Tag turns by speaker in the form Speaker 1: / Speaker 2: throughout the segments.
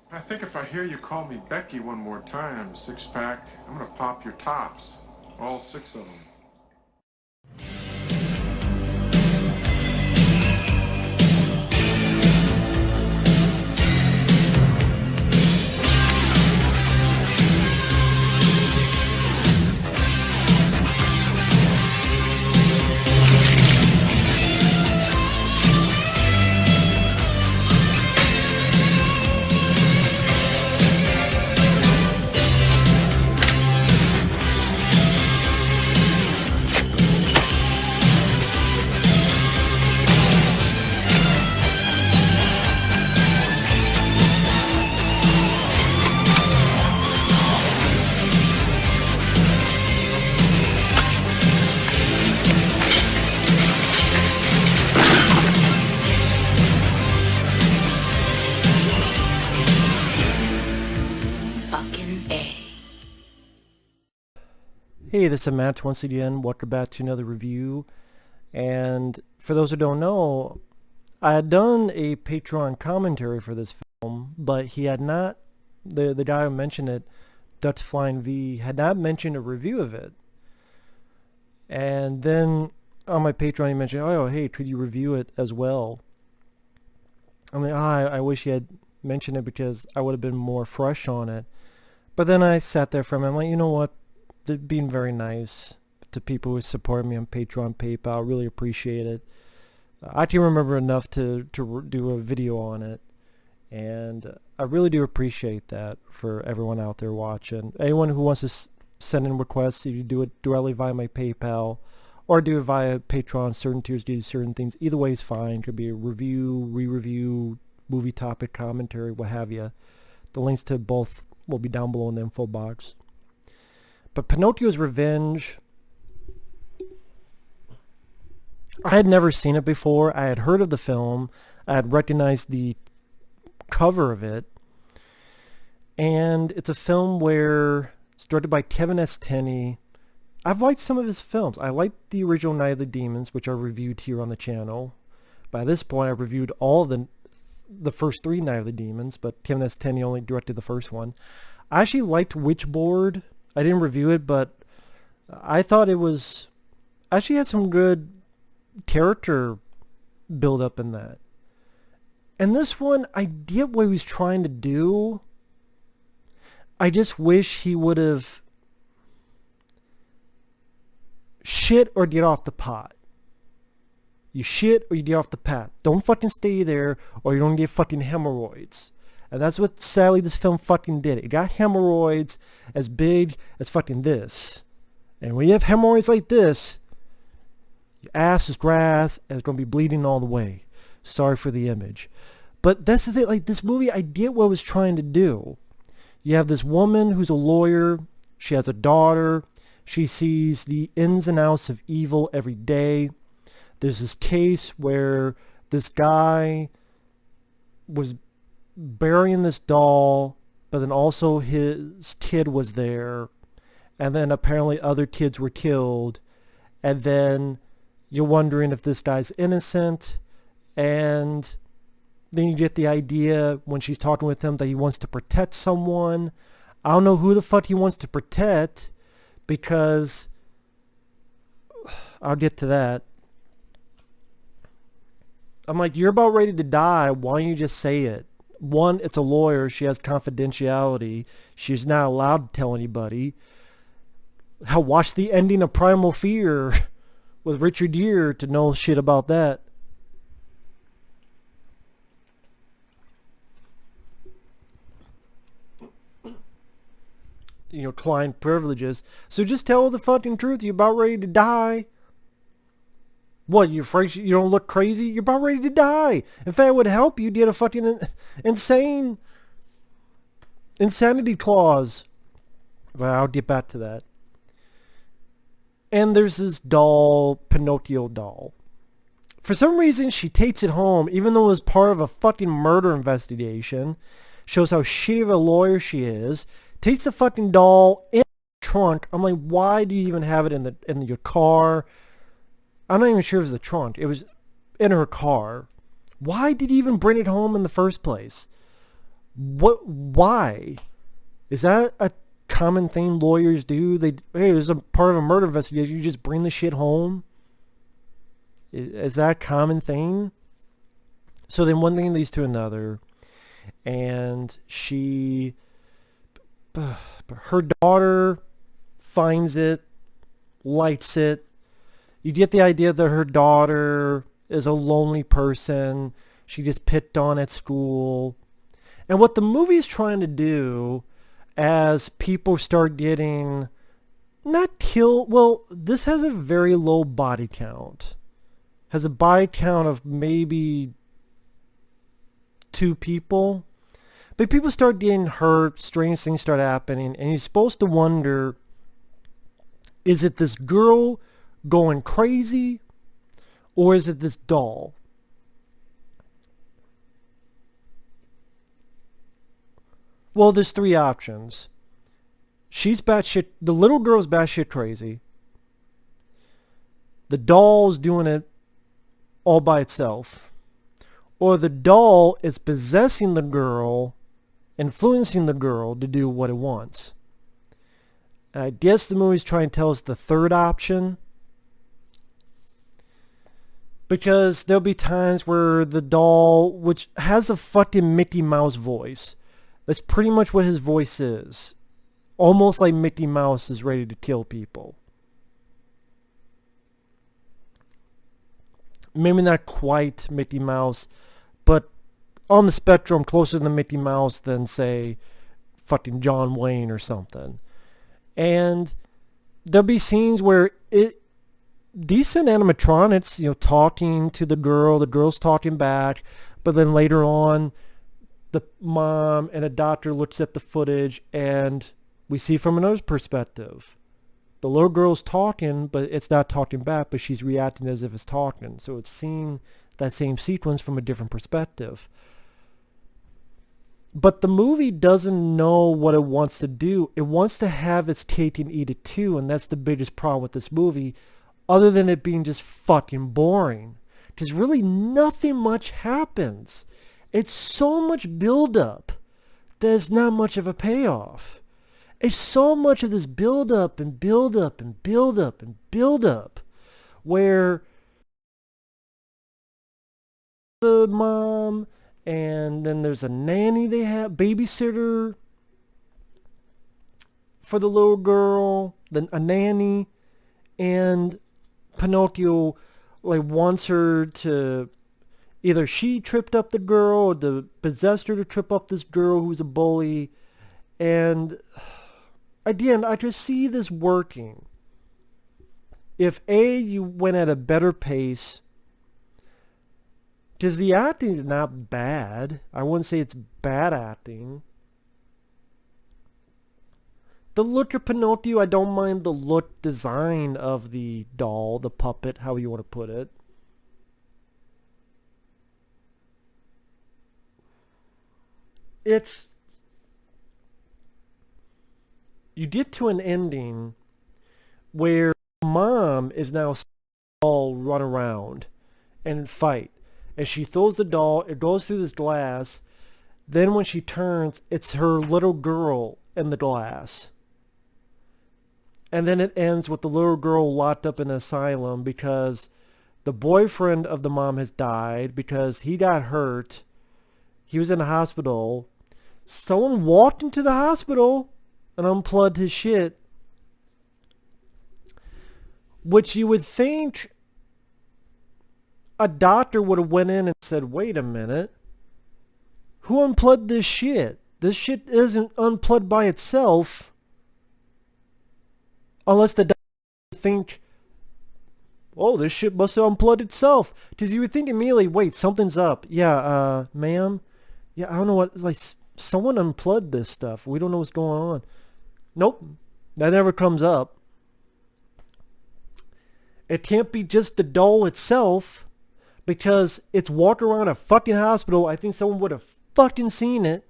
Speaker 1: I think if I hear you call me Becky one more time, six-pack, I'm gonna pop your tops. All six of them.
Speaker 2: Hey, this is Matt once again. Welcome back to another review. And for those who don't know, I had done a Patreon commentary for this film, but he had not, the guy who mentioned it, Dutch Flying V, had not mentioned a review of it. And then on my Patreon he mentioned, oh, hey, could you review it as well? I mean, I wish he had mentioned it because I would have been more fresh on it. But then I sat there for a minute, I'm like, you know what? Being very nice to people who support me on Patreon, PayPal. Really appreciate it. I can remember enough to do a video on it, and I really do appreciate that for everyone out there watching. Anyone who wants to send in requests, you do it directly via my PayPal or do it via Patreon. Certain tiers do certain things. Either way is fine. Could be a review, re-review, movie topic, commentary, what have you. The links to both will be down below in the info box. But Pinocchio's Revenge, I had never seen it before. I had heard of the film. I had recognized the cover of it. And it's a film where it's directed by Kevin S. Tenney. I've liked some of his films. I liked the original Night of the Demons, which I reviewed here on the channel. By this point, I reviewed all of the first three Night of the Demons, but Kevin S. Tenney only directed the first one. I actually liked Witchboard. I didn't review it, but I thought it was actually had some good character build up in that. And this one, I get what he was trying to do. I just wish he would have shit or get off the pot. You shit or you get off the pot. Don't fucking stay there or you don't get fucking hemorrhoids. And that's what, sadly, this film fucking did. It got hemorrhoids as big as fucking this. And when you have hemorrhoids like this, your ass is grass and it's going to be bleeding all the way. Sorry for the image. But that's the thing. Like, this movie, I get what it was trying to do. You have this woman who's a lawyer. She has a daughter. She sees the ins and outs of evil every day. There's this case where this guy was burying this doll, but then also his kid was there, and then apparently other kids were killed, and then you're wondering if this guy's innocent, and then you get the idea when she's talking with him that he wants to protect someone. I don't know who the fuck he wants to protect, because I'll get to that. I'm like, you're about ready to die, why don't you just say it? One, it's a lawyer. She has confidentiality. She's not allowed to tell anybody. Hell, watch the ending of Primal Fear with Richard Gere to know shit about that. You know, client privileges. So just tell the fucking truth. You're about ready to die. What, you're afraid you don't look crazy? You're about ready to die. In fact, it would help you get a fucking insanity clause. Well, I'll get back to that. And there's this doll, Pinocchio doll. For some reason, she takes it home, even though it was part of a fucking murder investigation. Shows how shitty of a lawyer she is. Takes the fucking doll in the trunk. I'm like, why do you even have it in your car? I'm not even sure it was the trunk. It was in her car. Why did you even bring it home in the first place? Why? Is that a common thing lawyers do? Hey, there's a part of a murder investigation. You just bring the shit home? Is that a common thing? So then one thing leads to another. And her daughter finds it, lights it. You get the idea that her daughter is a lonely person. She gets picked on at school. And what the movie is trying to do, as people start getting not killed, well, this has a very low body count. Has a body count of maybe 2 people. But people start getting hurt, strange things start happening, and you're supposed to wonder, is it this girl going crazy, or is it this doll? Well, there's 3 options. She's batshit, the little girl's batshit crazy. The doll's doing it all by itself. Or the doll is possessing the girl, influencing the girl to do what it wants. And I guess the movie's trying to tell us the 3rd option. Because there'll be times where the doll, which has a fucking Mickey Mouse voice, that's pretty much what his voice is. Almost like Mickey Mouse is ready to kill people. Maybe not quite Mickey Mouse, but on the spectrum closer to Mickey Mouse than, say, fucking John Wayne or something. And there'll be scenes where decent animatronics, talking to the girl's talking back, but then later on, the mom and a doctor looks at the footage and we see from another perspective. The little girl's talking, but it's not talking back, but she's reacting as if it's talking. So it's seeing that same sequence from a different perspective. But the movie doesn't know what it wants to do. It wants to have its cake and eat it too, and that's the biggest problem with this movie, other than it being just fucking boring. Because really nothing much happens. It's so much build-up. There's not much of a payoff. It's so much of this build-up and build-up and build-up and build-up, where the mom, and then there's a nanny they have, babysitter for the little girl, then a nanny, and Pinocchio wants her to, either she tripped up the girl or the possessed her to trip up this girl who's a bully. And again, I just see this working if you went at a better pace, because the acting is not bad. I wouldn't say it's bad acting. The look of Pinocchio, I don't mind the look design of the doll, the puppet, however you want to put it. You get to an ending where mom is now all run around and fight. And she throws the doll, it goes through this glass. Then when she turns, it's her little girl in the glass. And then it ends with the little girl locked up in an asylum because the boyfriend of the mom has died because he got hurt. He was in the hospital. Someone walked into the hospital and unplugged his shit. Which you would think a doctor would have went in and said, wait a minute. Who unplugged this shit? This shit isn't unplugged by itself. Unless the doctor would think, oh, this shit must have unplugged itself. Because you would think immediately, wait, something's up. Yeah, ma'am. Yeah, I don't know what, it's like someone unplugged this stuff. We don't know what's going on. Nope, that never comes up. It can't be just the doll itself because it's walking around a fucking hospital. I think someone would have fucking seen it.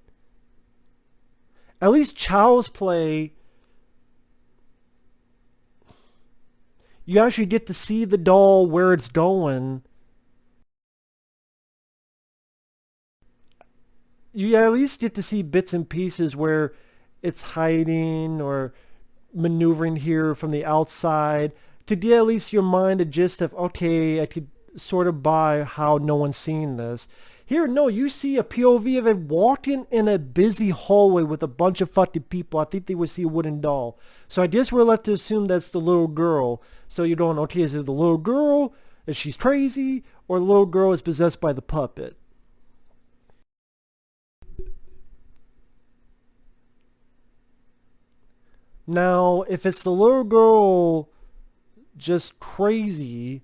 Speaker 2: At least Child's Play, you actually get to see the doll where it's going. you at least get to see bits and pieces where it's hiding or maneuvering here from the outside to get at least your mind a gist of, okay, I could sort of buy how no one's seeing this. Here, no, you see a POV of it walking in a busy hallway with a bunch of fucking people. I think they would see a wooden doll. So I guess we're left to assume that's the little girl. So you're going, okay, is it the little girl? Is she crazy? Or the little girl is possessed by the puppet? Now, if it's the little girl just crazy,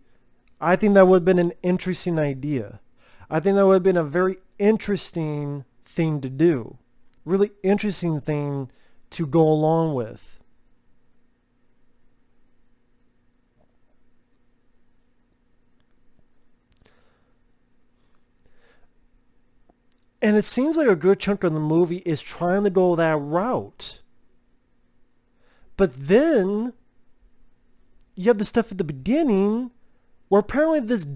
Speaker 2: I think that would have been an interesting idea. I think that would have been a very interesting thing to do. Really interesting thing to go along with. And it seems like a good chunk of the movie is trying to go that route. But then you have the stuff at the beginning where apparently this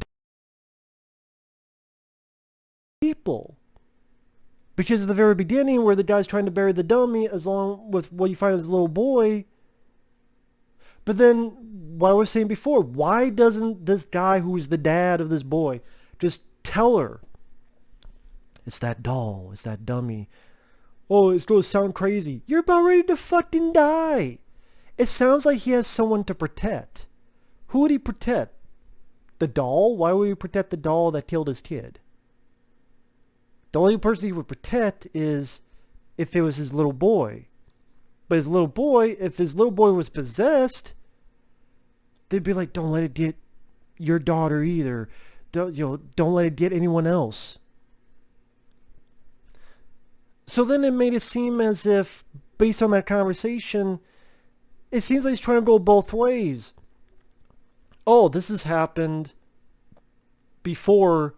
Speaker 2: people, because at the very beginning where the guy's trying to bury the dummy as long with what you find as a little boy. But then what I was saying before, why doesn't this guy who's the dad of this boy just tell her, it's that doll, it's that dummy? Oh, it's going to sound crazy. You're about ready to fucking die. It sounds like he has someone to protect. Who would he protect? The doll? Why would he protect the doll that killed his kid? The only person he would protect is if it was his little boy. But his little boy, if his little boy was possessed, they'd be like, don't let it get your daughter either. Don't let it get anyone else. So then it made it seem as if, based on that conversation, it seems like he's trying to go both ways. Oh, this has happened before,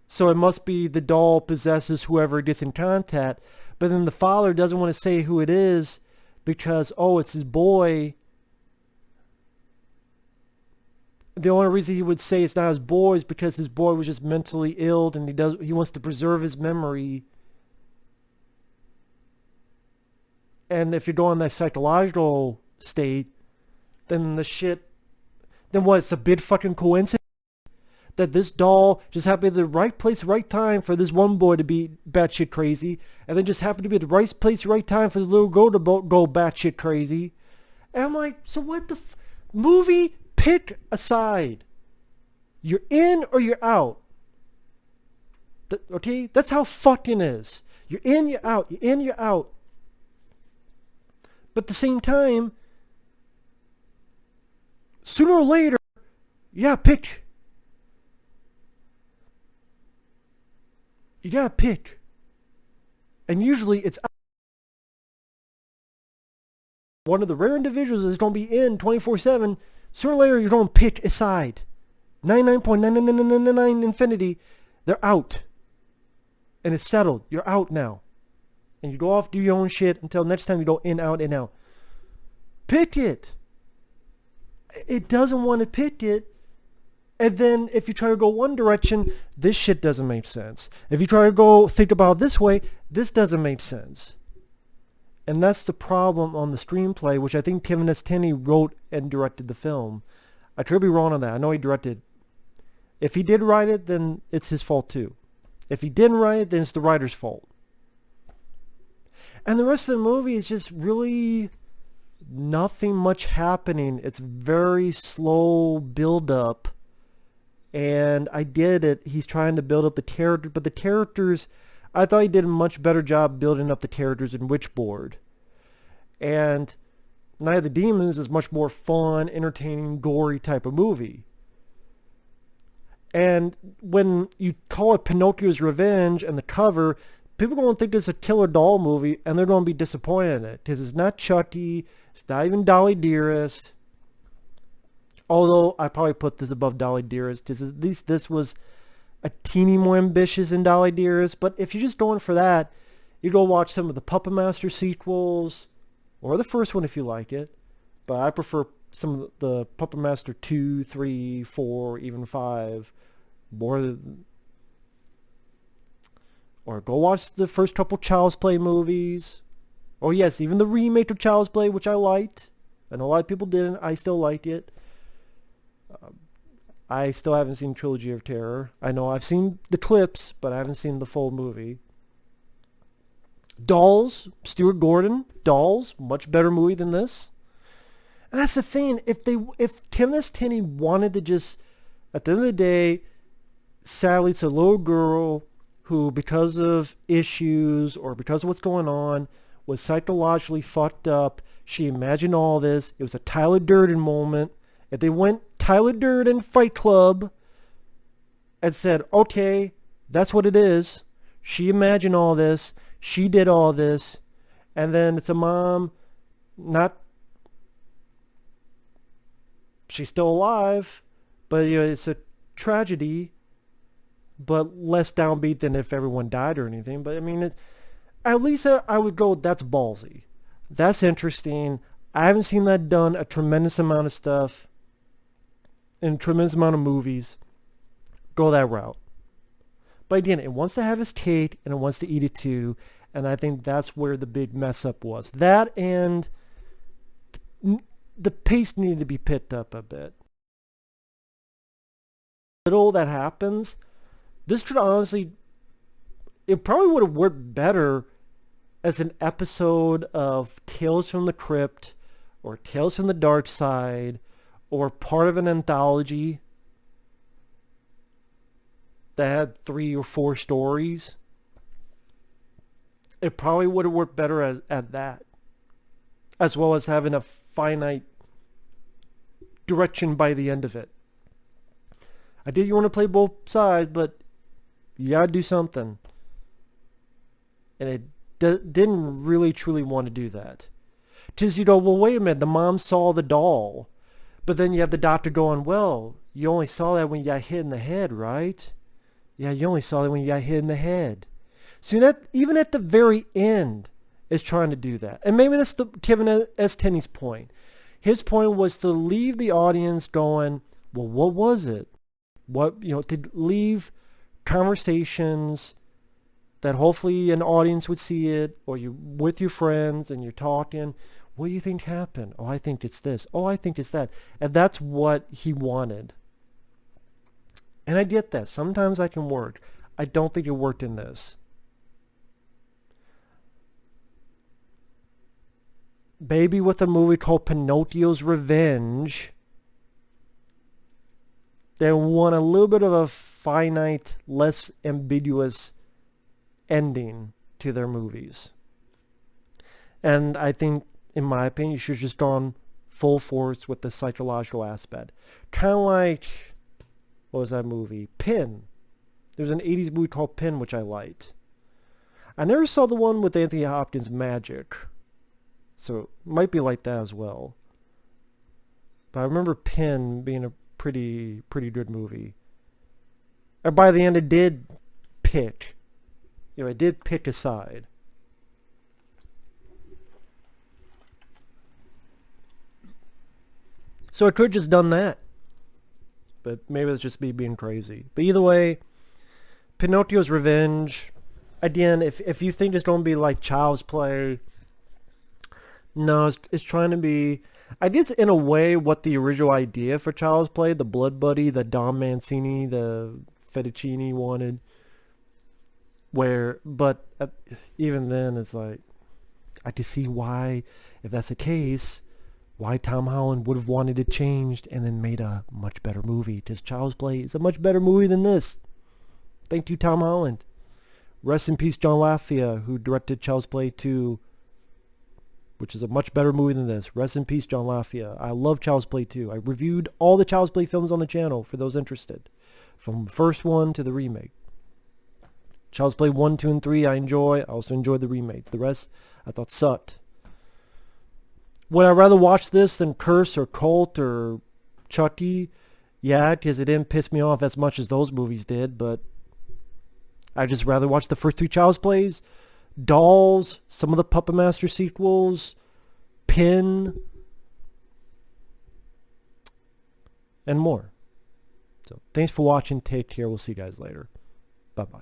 Speaker 2: so it must be the doll possesses whoever gets in contact. But then the father doesn't want to say who it is because, oh, it's his boy. The only reason he would say it's not his boy is because his boy was just mentally ill and he wants to preserve his memory. And if you're going that psychological state, then then what, it's a big fucking coincidence that this doll just happened to be at the right place, right time for this one boy to be batshit crazy, and then just happened to be at the right place, right time for the little girl to go batshit crazy. And I'm like, so what the movie? Pick a side. You're in or you're out. Okay? That's how fucking is. You're in, you're out. You're in, you're out. But at the same time, sooner or later, you gotta pick. You gotta pick. And usually it's one of the rare individuals that's gonna be in 24/7. Sooner or later, you're gonna pick a side. 99.99999 infinity, they're out. And it's settled. You're out now. And you go off, do your own shit until next time you go in, out, in, out. Pick it. It doesn't want to pick it. And then if you try to go one direction, this shit doesn't make sense. If you try to go think about it this way, this doesn't make sense. And that's the problem on the screenplay, which I think Kevin S. Tenney wrote and directed the film. I could be wrong on that. I know he directed. If he did write it, then it's his fault too. If he didn't write it, then it's the writer's fault. And the rest of the movie is just really nothing much happening. It's very slow build up. And I get it. He's trying to build up the character, but the characters, I thought he did a much better job building up the characters in Witchboard. And Night of the Demons is much more fun, entertaining, gory type of movie. And when you call it Pinocchio's Revenge and the cover, people are going to think it's a killer doll movie, and they're going to be disappointed in it. Because it's not Chucky, it's not even Dolly Dearest. Although, I probably put this above Dolly Dearest, because at least this was a teeny more ambitious than Dolly Dearest. But if you're just going for that, you go watch some of the Puppet Master sequels, or the first one if you like it. But I prefer some of the Puppet Master 2, 3, 4, even 5, more than... Or go watch the first couple Child's Play movies. Oh yes, even the remake of Child's Play, which I liked. I know a lot of people didn't. I still liked it. I still haven't seen Trilogy of Terror. I know I've seen the clips, but I haven't seen the full movie. Dolls, Stuart Gordon, Dolls, much better movie than this. And that's the thing. If Kenneth Tenney wanted to just, at the end of the day, sadly it's a little girl who, because of issues or because of what's going on, was psychologically fucked up. She imagined all this. It was a Tyler Durden moment. If they went Tyler Durden Fight Club and said, okay, that's what it is. She imagined all this. She did all this. And then it's a mom, she's still alive, but it's a tragedy, but less downbeat than if everyone died or anything. But I mean, at least I would go, that's ballsy. That's interesting. I haven't seen that done a tremendous amount of stuff in a tremendous amount of movies. Go that route. But again, it wants to have its cake and it wants to eat it too. And I think that's where the big mess up was. That and the pace needed to be picked up a bit. Little that happens, this could honestly, it probably would have worked better as an episode of Tales from the Crypt or Tales from the Dark Side or part of an anthology that had 3 or 4 stories. It probably would have worked better at that, as well as having a finite direction by the end of it. I did you want to play both sides, but you gotta do something. And it didn't really truly want to do that. Because, well, wait a minute, the mom saw the doll. But then you have the doctor going, well, you only saw that when you got hit in the head, right? Yeah, you only saw that when you got hit in the head. So that even at the very end is trying to do that. And maybe that's Kevin S. Tenney's point. His point was to leave the audience going, well, what was it? To leave conversations that hopefully an audience would see it, or you with your friends and you're talking, what do you think happened? Oh, I think it's this. Oh, I think it's that. And that's what he wanted. And I get that. Sometimes that can work. I don't think it worked in this. Baby with a movie called Pinocchio's Revenge, they want a little bit of a finite, less ambiguous ending to their movies. And I think, in my opinion, you should have just gone full force with the psychological aspect. Kind of like, what was that movie? Pin. There was an 80s movie called Pin, which I liked. I never saw the one with Anthony Hopkins, Magic. So it might be like that as well. But I remember Pin being a pretty good movie. And by the end it did pick. It did pick a side. So it could have just done that. But maybe it's just me being crazy. But either way, Pinocchio's Revenge. Again, if you think it's going to be like Child's Play, no, it's trying to be, I guess in a way what the original idea for Child's Play, the Blood Buddy, the Don Mancini, the Fettuccine wanted, but even then it's like, I can see why, if that's the case, why Tom Holland would have wanted it changed and then made a much better movie, because Child's Play is a much better movie than this. Thank you, Tom Holland. Rest in peace, John Lafia, who directed Child's Play 2, which is a much better movie than this. Rest in peace, John Lafia. I love Child's Play 2. I reviewed all the Child's Play films on the channel for those interested, from the first one to the remake. Child's Play 1, 2, and 3 I enjoy. I also enjoyed the remake. The rest I thought sucked. Would I rather watch this than Curse or Cult or Chucky? Yeah, because it didn't piss me off as much as those movies did, but I'd just rather watch the first 3 Child's Plays, Dolls, some of the Puppet Master sequels, Pin, and more. So thanks for watching. Take care. We'll see you guys later. Bye-bye.